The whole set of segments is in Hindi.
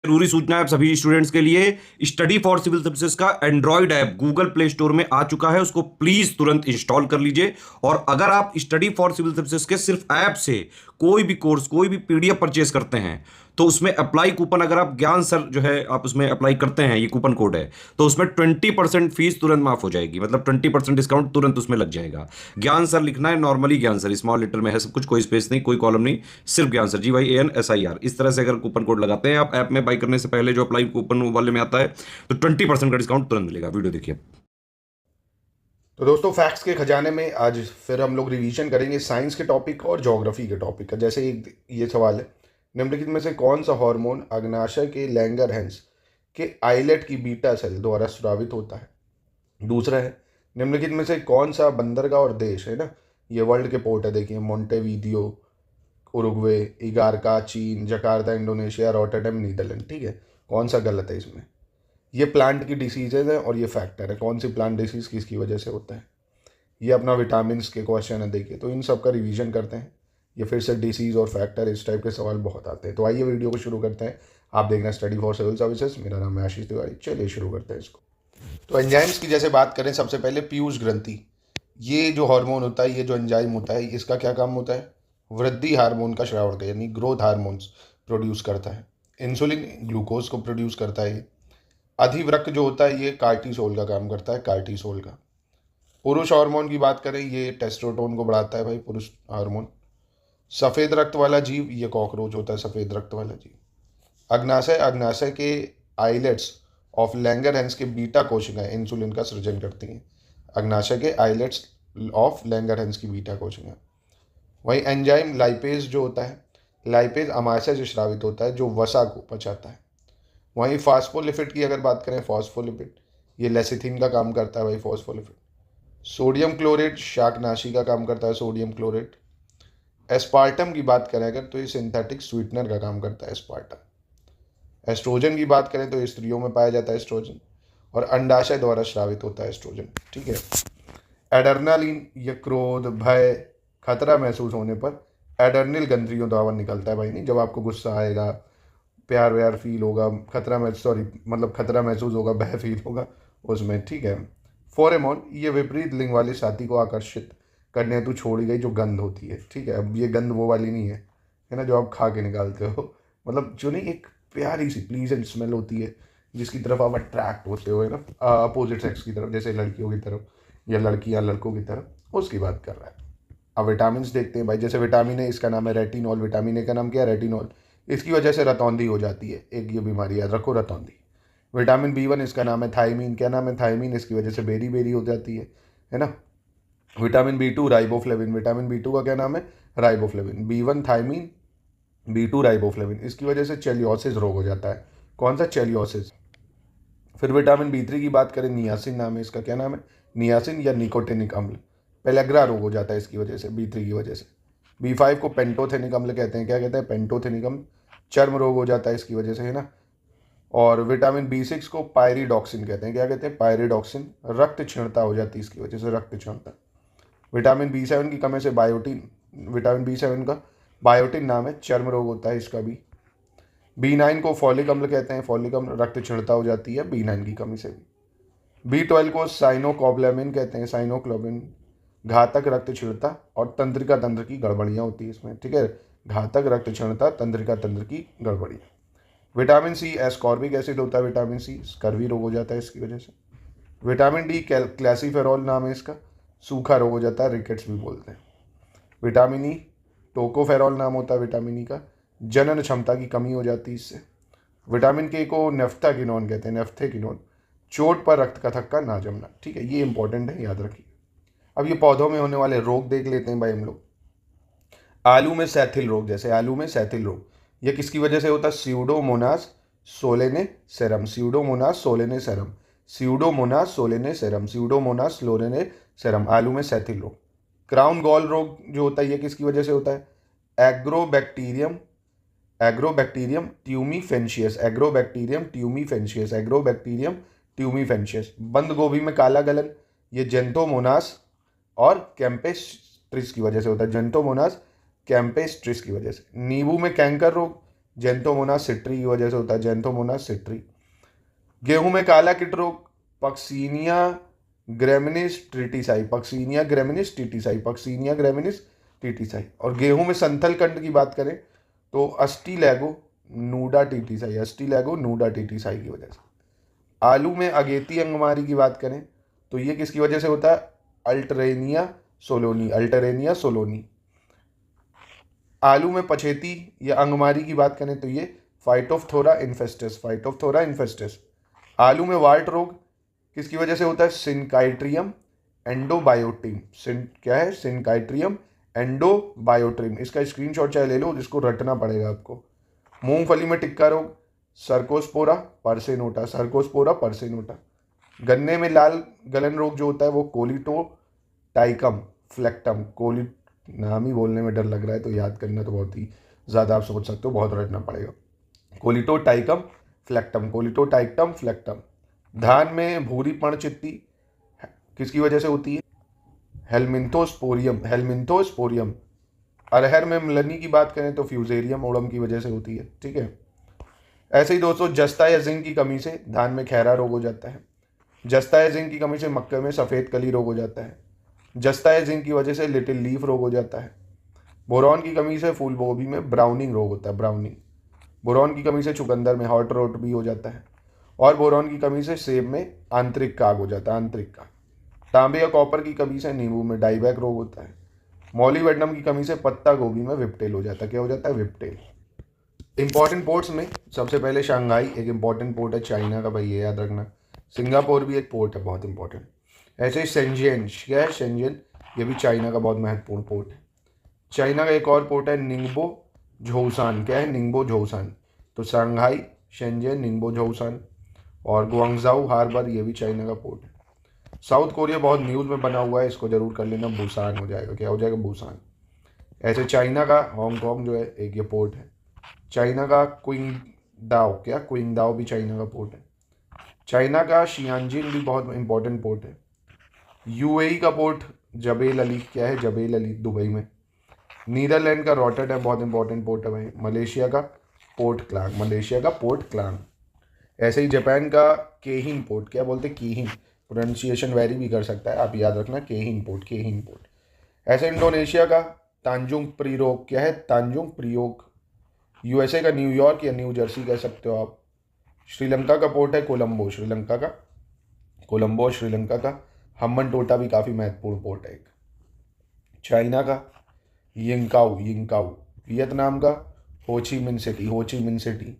जरूरी सूचना है सभी स्टूडेंट्स के लिए। स्टडी फॉर सिविल सर्विसेज का Android app Google play store में आ चुका है, उसको प्लीज तुरंत इंस्टॉल कर लीजिए। और अगर आप स्टडी फॉर सिविल सर्विसेज के सिर्फ ऐप से कोई भी कोर्स, कोई भी पीडीएफ परचेज करते हैं, तो उसमें अप्लाई कूपन, अगर आप ज्ञान सर जो है आप उसमें अप्लाई करते हैं, ये कूपन कोड है, तो उसमें 20% फीस तुरंत माफ हो जाएगी। मतलब 20% डिस्काउंट तुरंत उसमें लग जाएगा। ज्ञान सर लिखना है, नॉर्मली ज्ञान सर स्मॉल लेटर में है सब कुछ, कोई स्पेस नहीं, कोई कॉलम नहीं, सिर्फ ज्ञान सर, GYANSIR। इस तरह से अगर कूपन कोड लगाते हैं आप ऐप में बाई करने से पहले, जो अप्लाई कूपन वाले में आता है, तो 20% का डिस्काउंट तुरंत मिलेगा। वीडियो देखिए। तो दोस्तों, फैक्ट्स के खजाने में आज फिर हम लोग रिवीजन करेंगे साइंस के टॉपिक और ज्योग्राफी के टॉपिक का। जैसे एक ये सवाल है, निम्नलिखित में से कौन सा हार्मोन अग्नाशय के लैंगरहैंस के आइलेट की बीटा सेल द्वारा स्रावित होता है। दूसरा है, निम्नलिखित में से कौन सा बंदरगाह और देश है ना, ये वर्ल्ड के पोर्ट है, देखिए, मोंटेवीडियो उरुग्वे, इगारका चीन, जकार्ता इंडोनेशिया, रॉटरडैम नीदरलैंड। ठीक है, कौन सा गलत है इसमें। ये प्लांट की डिसीजेज है और ये फैक्टर है, कौन सी प्लांट डिसीज किसकी वजह से होता है। ये अपना विटामिन के क्वेश्चन है, देखिए, तो इन सब का रिवीजन करते हैं। ये फिर से डिसीज और फैक्टर, इस टाइप के सवाल बहुत आते हैं। तो आइए वीडियो को शुरू करते हैं। आप देख रहे हैं स्टडी फॉर सिविल सर्विसेज, मेरा नाम है आशीष तिवारी। चलिए शुरू करते हैं इसको। तो एंजाइम्स की जैसे बात करें, सबसे पहले पीयूष ग्रंथि, ये जो हार्मोन होता है, ये जो एंजाइम होता है, इसका क्या काम होता है, वृद्धि हार्मोन का श्रावण का, यानी ग्रोथ हार्मोन्स प्रोड्यूस करता है। इंसुलिन ग्लूकोज को प्रोड्यूस करता है। अधिवृक्क जो होता है, ये कार्टिसोल का काम करता है, कार्टिसोल का। पुरुष हार्मोन की बात करें, ये टेस्टोस्टेरोन को बढ़ाता है भाई, पुरुष हार्मोन। सफ़ेद रक्त वाला जीव, ये कॉकरोच होता है, सफ़ेद रक्त वाला जीव। अग्नाशय, अग्नाशय के आइलेट्स ऑफ लैंगरहैंस के बीटा कोशिकाएं इंसुलिन का सृजन करती हैं। अग्नाशय के आइलेट्स ऑफ लैंगरहैंस की बीटा कोशिकाएं। वही एंजाइम लाइपेज जो होता है, लाइपेज अमाशय से स्रावित होता है, जो वसा को पचाता है। वहीं फास्फोलिपिड की अगर बात करें, फास्फोलिपिड, ये लेसिथिन का काम करता है भाई, फास्फोलिपिड। सोडियम क्लोरेट शाकनाशी का काम करता है, सोडियम क्लोरेट। एस्पार्टम की बात करें अगर, तो ये सिंथेटिक स्वीटनर का काम करता है, एस्पार्टम। एस्ट्रोजन की बात करें तो स्त्रियों में पाया जाता है एस्ट्रोजन, और अंडाशय द्वारा स्रावित होता है एस्ट्रोजन। ठीक है। एडर्नालिन, ये क्रोध, भय, खतरा महसूस होने पर एडर्नल ग्रंथियों द्वारा निकलता है भाई। नहीं, जब आपको गुस्सा आएगा, प्यार व्यार फील होगा, खतरा महसूस होगा, भय फील होगा उसमें। ठीक है। फोरेमोन, ये विपरीत लिंग वाले साथी को आकर्षित करने हेतु छोड़ी गई जो गंध होती है। ठीक है। अब ये गंध वो वाली नहीं है ना, जो आप खा के निकालते हो, मतलब जो नहीं, एक प्यारी सी प्लीजेंट स्मेल होती है, जिसकी तरफ आप अट्रैक्ट होते हो, है ना, अपोजिट सेक्स की तरफ, जैसे लड़कियों की तरफ या लड़कियां लड़कों की तरफ, उसकी बात कर रहा है। अब विटामिन देखते हैं भाई। जैसे विटामिन ए, इसका नाम है रेटिनॉल। विटामिन ए का नाम क्या है, रेटिनॉल। इसकी वजह से रतौंधी हो जाती है, एक ये बीमारी याद रखो, रतौंधी। विटामिन B1, इसका नाम है थायमीन। क्या नाम है, थायमीन। इसकी वजह से बेरी बेरी हो जाती है ना। Vitamin B2 riboflavin. Vitamin B2 का क्या नाम है, riboflavin. B1 thymine, B2 riboflavin. इसकी वजह से चेलियोसिस रोग हो जाता है। कौन सा, चेलियोसिस। फिर विटामिन B3 की बात करें, नियासिन नाम है इसका। क्या नाम है, नियासिन या निकोटिनिक अम्ल। पेलेग्रा रोग हो जाता है इसकी वजह से, B3 की वजह से। B5 को पेंटोथेनिक अम्ल कहते हैं। क्या कहते हैं, पेंटोथेनिक अम्ल। चर्म रोग हो जाता है इसकी वजह से, है ना। और विटामिन B6 को पायरिडॉक्सिन कहते हैं। क्या कहते हैं, पायरिडॉक्सिन। रक्त क्षीणता हो जाती है इसकी वजह से, रक्त क्षीणता। विटामिन B7 की कमी से बायोटिन, विटामिन B7 का बायोटिन नाम है, चर्म रोग होता है इसका भी। B9 को फॉलिक अम्ल कहते हैं। फॉलिक अम्ल, रक्त क्षीणता हो जाती है B9 की कमी से भी। B12 को साइनोक्लोबिन कहते हैं, साइनोक्लोबिन। घातक रक्त क्षीणता और तंत्रिका तंत्र की गड़बड़ियाँ होती है इसमें। ठीक है, घातक रक्त क्षीणता, तंत्रिका तंत्र की गड़बड़ियाँ। विटामिन C एस्कॉर्बिक एसिड होता है, विटामिन C, स्कर्वी रोग हो जाता है इसकी वजह से। विटामिन D क्लासीफेरॉल नाम है इसका, सूखा रोग हो जाता है, रिकेट्स भी बोलते हैं। विटामिन E टोकोफेरॉल नाम होता है विटामिन E का, जनन क्षमता की कमी हो जाती है इससे। विटामिन K को नेफ्थाकिनोन कहते हैं, नेफ्थेकिनोन। चोट पर रक्त का थक्का ना जमना। ठीक है, ये इंपॉर्टेंट है, याद रखिए। अब ये पौधों में होने वाले रोग देख लेते हैं भाई हम लोग। आलू में सैथिल रोग, जैसे आलू में सैथिल रोग, ये किसकी वजह से होता है, Pseudomonas solanacearum. Pseudomonas solanacearum, Pseudomonas solanacearum, Pseudomonas solanacearum, आलू में सैथिल रोग। क्राउन गॉल रोग जो होता है, ये किसकी वजह से होता है, एग्रोबैक्टीरियम, एग्रोबैक्टीरियम ट्यूमीफेंशियस, एग्रोबैक्टीरियम ट्यूमीफेंशियस, एग्रोबैक्टीरियम ट्यूमीफेंशियस। बंद गोभी में काला गलन, ये जेंटोमोनास और कैंपेस्ट्रिस की वजह से होता है, जेंटोमोनास कैंपेस्ट्रिस की वजह से। नींबू में कैंकर रोग, जेंथोमोनास सिट्री की वजह से होता है, जेंथोमोनास सिट्री। गेहूं में काला कीट रोग Puccinia ग्रेमिनिस tritici, Puccinia ग्रेमिनिस tritici, Puccinia ग्रेमिनिस tritici. और गेहूं में संथल कंड की बात करें तो अस्टीलैगो नूडा ट्रिटिसाई, अस्टीलैगो नूडा ट्रिटिसाई की वजह से। आलू में अगेती अंगमारी की बात करें तो ये किसकी वजह से होता है, अल्टरेनिया सोलोनी, अल्टरेनिया सोलोनी। आलू में पछेती या अंगमारी की बात करें तो ये फाइटोफ्थोरा इन्फेस्टस, फाइटोफ्थोरा इन्फेस्टस। आलू में वाल्ट रोग किसकी वजह से होता है, सिनकाइट्रियम एंडोबायोटिम, क्या है, सिनकाइट्रियम एंडोबायोट्रिम। इसका स्क्रीनशॉट चाहे ले लो, जिसको रटना पड़ेगा आपको। मूंगफली में टिक्का रोग सर्कोस्पोरा परसेनोटा, सर्कोस्पोरा परसेनोटा। गन्ने में लाल गलन रोग जो होता है वो कोलिटोटाइकम फ्लेक्टम, कोली नाम ही बोलने में डर लग रहा है, तो याद करना तो बहुत ही ज़्यादा आप सोच सकते हो, बहुत रटना पड़ेगा। कोलिटोटाइकम फ्लेक्टम, कोलिटोटाइकम फ्लेक्टम। धान में भूरी पणचित्ती किसकी वजह से होती है, हेलमिंथोस्पोरियम, हेलमिंथोस्पोरियम। अरहर में मलनी की बात करें तो फ्यूजेरियम ओडम की वजह से होती है, ठीक है। ऐसे ही दोस्तों जस्ता या जिंक की कमी से धान में खैरा रोग हो जाता है। जस्ता या जिंक की कमी से मक्के में सफ़ेद कली रोग हो जाता है। जस्ता या जिंक की वजह से लिटिल लीफ रोग हो जाता है। बोरॉन की कमी से फूल गोभी में ब्राउनिंग रोग होता है, ब्राउनिंग। बोरॉन की कमी से चुकंदर में हॉट रोट भी हो जाता है। और बोरॉन की कमी से सेब में आंतरिक काग हो जाता है, आंतरिक काग। तांबे या कॉपर की कमी से नींबू में डाइबैक रोग होता है। मॉलीवेडनम की कमी से पत्ता गोभी में विप्टेल हो जाता है, क्या हो जाता है, विप्टेल। इंपॉर्टेंट पोर्ट्स में सबसे पहले शंघाई एक इंपॉर्टेंट पोर्ट है चाइना का, भाई ये याद रखना। सिंगापुर भी एक पोर्ट है बहुत इंपॉर्टेंट। ऐसे ही शेंजियन, क्या है, शेंजियन, ये भी चाइना का बहुत महत्वपूर्ण पोर्ट है। चाइना का एक और पोर्ट है निंगबो झोउसान, क्या है, निंगबो झोउसान। तो शंघाई, शेंजियन, निंगबो झोउसान। और गुआंगझाऊ हार्बर, ये भी चाइना का पोर्ट है। साउथ कोरिया बहुत न्यूज़ में बना हुआ है, इसको जरूर कर लेना, बुसान हो जाएगा, क्या हो जाएगा, बुसान। ऐसे चाइना का हांगकांग जो है एक ये पोर्ट है। चाइना का क्विंगडाओ, क्या, क्विंगडाओ भी चाइना का पोर्ट है। चाइना का शियानजिन भी बहुत इंपॉर्टेंट पोर्ट है। यूएई का पोर्ट जबेल अली, क्या है, जबेल अली, दुबई में। नीदरलैंड का रॉटरडैम बहुत इंपॉर्टेंट पोर्ट है भाई। मलेशिया का पोर्ट क्लांग, मलेशिया का पोर्ट क्लांग। ऐसे ही जापान का केहिन पोर्ट, क्या बोलते हैं, केहिन, प्रोनाउंसिएशन वेरी भी कर सकता है, आप याद रखना, केहिन पोर्ट, केहिन पोर्ट। ऐसे इंडोनेशिया का तांजुंग प्रियोक, क्या है, तांजुंग प्रियोक। यूएसए का न्यूयॉर्क या न्यू जर्सी कह सकते हो आप। श्रीलंका का पोर्ट है कोलंबो, श्रीलंका का कोलंबो, श्रीलंका का। हम्बन टोटा भी काफ़ी महत्वपूर्ण पोर्ट है एक। चाइना का यिंकाओ, यिंकाओ। वियतनाम का होची मिन सिटी, होची मिन सिटी।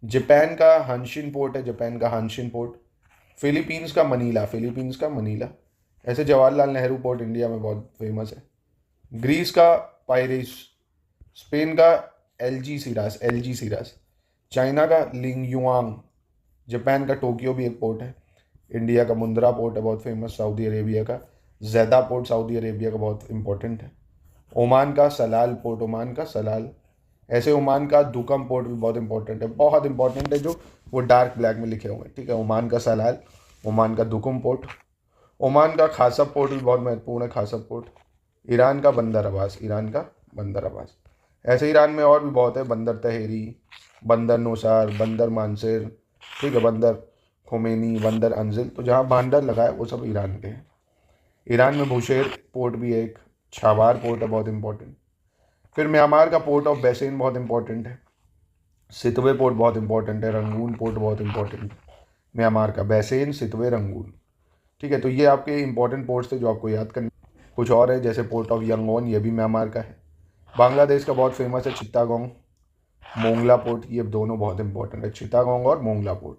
जापान का हंशिन पोर्ट है, जापान का हंशिन पोर्ट। फिलीपींस का मनीला, फिलीपींस का मनीला। ऐसे जवाहरलाल नेहरू पोर्ट इंडिया में बहुत फेमस है। ग्रीस का पायरिस। स्पेन का एल्जीसिरास, एल्जीसिरास। चाइना का लिंगयुआंग। जापान का टोक्यो भी एक पोर्ट है। इंडिया का मुंद्रा पोर्ट है बहुत फेमस, सऊदी अरेबिया का। जैदा पोर्ट सऊदी अरेबिया का बहुत इंपॉर्टेंट है। ओमान का सलाल पोर्ट, ओमान का सलाल। ऐसे ओमान का दुकम पोर्ट भी बहुत इंपॉर्टेंट है, बहुत इंपॉर्टेंट है, जो वो डार्क ब्लैक में लिखे हुए हैं, ठीक है। ओमान का सलाल, ओमान का दुकम पोर्ट। ओमान का खासब पोर्ट भी बहुत महत्वपूर्ण है, खासब पोर्ट। ईरान का बंदर अब्बास, ईरान का बंदर अब्बास। ऐसे ईरान में और भी बहुत है, बंदर तहेरी, बंदर नौसार, बंदर मानसेर, ठीक है, बंदर खोमेनी, बंदर अंजिल। तो जहाँ बंदर लगा है वो सब ईरान के हैं। ईरान में बुशेर पोर्ट भी है एक, छाबार पोर्ट है बहुत इंपॉर्टेंट। फिर म्यांमार का पोर्ट ऑफ बैसेन बहुत इंपॉर्टेंट है। सितवे पोर्ट बहुत इंपॉर्टेंट है। रंगून पोर्ट बहुत इंपॉर्टेंट है म्यांमार का, बैसेन, सितवे, रंगून, ठीक है। तो ये आपके इंपॉर्टेंट पोर्ट्स थे जो आपको याद करने। कुछ और है जैसे पोर्ट ऑफ यंगोन, ये भी म्यांमार का है। बांग्लादेश का बहुत फेमस है चित्तागोंग, मोंगला पोर्ट, ये दोनों बहुत इंपॉर्टेंट है, चित्तागोंग और मोंगला पोर्ट।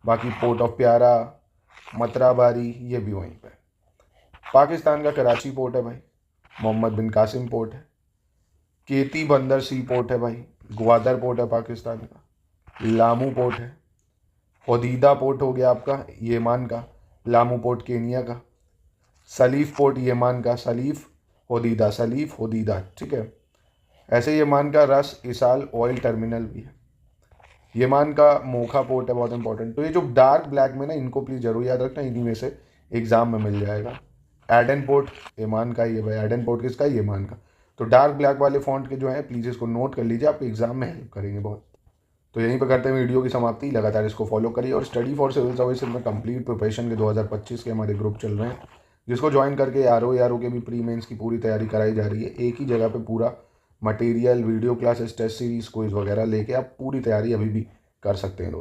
बाकी पोर्ट ऑफ प्यारा, मतराबारी, ये भी वहीं पर। पाकिस्तान का कराची पोर्ट है भाई। मोहम्मद बिन कासिम पोर्ट है। केती बंदर सी पोर्ट है भाई। ग्वादर पोर्ट है पाकिस्तान का। लामू पोर्ट है। होदीदा पोर्ट हो गया आपका येमान का। लामू पोर्ट केनिया का। सलीफ पोर्ट येमान का, सलीफ होदीदा, सलीफ होदीदा, ठीक है। ऐसे येमान का रस इसाल ऑयल टर्मिनल भी है। येमान का मोखा पोर्ट है बहुत इंपॉर्टेंट। तो ये जो डार्क ब्लैक में ना, इनको प्लीज़ जरूर याद रखना, इन्हीं में से एग्जाम में मिल जाएगा। एडन पोर्ट येमान का, ये भाई एडन पोर्ट किसका, येमान का। तो डार्क ब्लैक वाले फॉन्ट के जो हैं प्लीज़ इसको नोट कर लीजिए, आपके एग्जाम में हेल्प करेंगे बहुत। तो यहीं पर करते हैं वीडियो की समाप्ति। लगातार इसको फॉलो करिए और स्टडी फॉर सिविल सर्विसेज में कंप्लीट प्रिपरेशन के 2025 के हमारे ग्रुप चल रहे हैं, जिसको ज्वाइन करके आरओ के भी प्री मेंस की पूरी तैयारी कराई जा रही है। एक ही जगह पे पूरा material, video classes, test series, quiz वगैरह लेके आप पूरी तैयारी अभी भी कर सकते हैं दोस्तों।